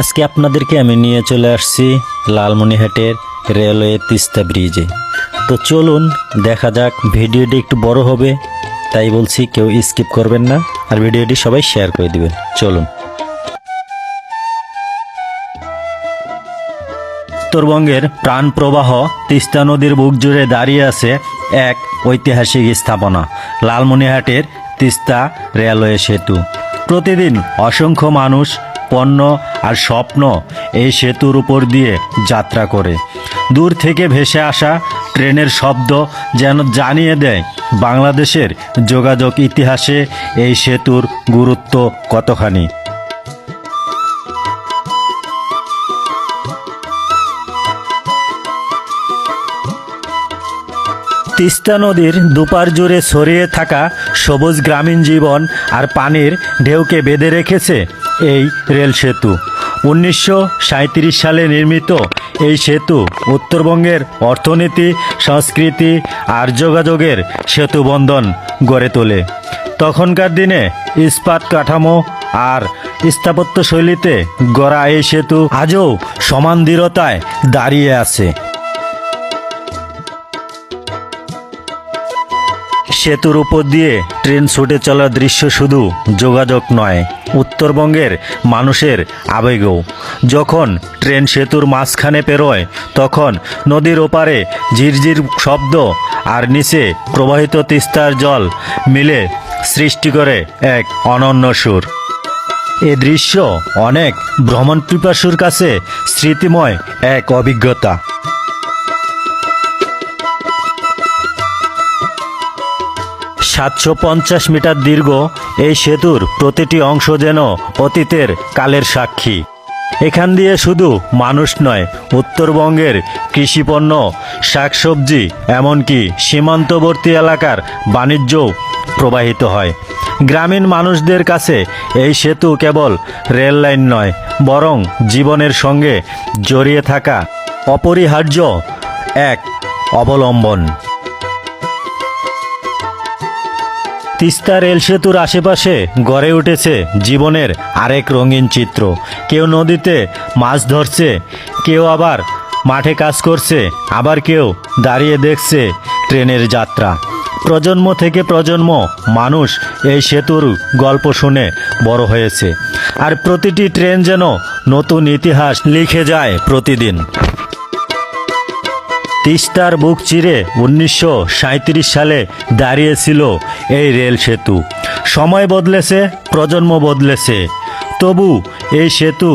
আজকে আপনাদেরকে আমি নিয়ে চলে আসছি লালমনিরহাটের রেলওয়ে তিস্তা ব্রিজে। তো চলুন দেখা যাক। ভিডিওটি একটু বড় হবে, তাই বলছি কেউ স্কিপ করবেন না, আর ভিডিওটি সবাই শেয়ার করে দিবেন। চলুন। উত্তরবঙ্গের প্রাণপ্রবাহ তিস্তা নদীর বুক জুড়ে দাঁড়িয়ে আছে এক ঐতিহাসিক স্থাপনা, লালমনিরহাটের তিস্তা রেলওয়ে সেতু। প্রতিদিন অসংখ্য মানুষ, পণ্য আর স্বপ্ন এই সেতুর উপর দিয়ে যাত্রা করে। দূর থেকে ভেসে আসা ট্রেনের শব্দ যেন জানিয়ে দেয় বাংলাদেশের যোগাযোগ ইতিহাসে এই সেতুর গুরুত্ব কতখানি। তিস্তা নদীর দুপার জুড়ে ছড়িয়ে থাকা সবুজ গ্রামীণ জীবন আর পানির ঢেউকে বেঁধে রেখেছে এই রেল সেতু। 1937 সালে নির্মিত এই সেতু উত্তরবঙ্গের অর্থনীতি, সংস্কৃতি আর যোগাযোগের সেতুবন্ধন গড়ে তোলে। তখনকার দিনে ইস্পাত কাঠামো আর স্থাপত্যশৈলীতে গড়া এই সেতু আজও সমান দৃঢ়তায় দাঁড়িয়ে আছে। সেতুর উপর দিয়ে ট্রেন ছুটে চলার দৃশ্য শুধু যোগাযোগ নয়, উত্তরবঙ্গের মানুষের আবেগও। যখন ট্রেন সেতুর মাঝখানে পেরোয়, তখন নদীর ওপারে ঝিরঝির শব্দ আর নিচে প্রবাহিত তিস্তার জল মিলে সৃষ্টি করে এক অনন্য সুর। এ দৃশ্য অনেক ভ্রমণ পিপাসুর কাছে স্মৃতিময় এক অভিজ্ঞতা। 750 মিটার দীর্ঘ এই সেতুর প্রতিটি অংশ যেন অতীতের কালের সাক্ষী। এখান দিয়ে শুধু মানুষ নয়, উত্তরবঙ্গের কৃষিপণ্য, শাকসবজি, এমনকি সীমান্তবর্তী এলাকার বাণিজ্যও প্রবাহিত হয়। গ্রামীণ মানুষদের কাছে এই সেতু কেবল রেল লাইন নয়, বরং জীবনের সঙ্গে জড়িয়ে থাকা অপরিহার্য এক অবলম্বন। তিস্তা রেল সেতুর আশেপাশে গড়ে উঠেছে জীবনের আরেক রঙিন চিত্র। কেউ নদীতে মাছ ধরছে, কেউ আবার মাঠে কাজ করছে, আবার কেউ দাঁড়িয়ে দেখছে ট্রেনের যাত্রা। প্রজন্ম থেকে প্রজন্ম মানুষ এই সেতুর গল্প শুনে বড় হয়েছে, আর প্রতিটি ট্রেন যেন নতুন ইতিহাস লিখে যায় প্রতিদিন। তিস্তার বুক চিরে 1937 সালে দাঁড়িয়েছিল এই রেল সেতু। সময় বদলেছে, প্রজন্ম বদলেছে, তবু এই সেতু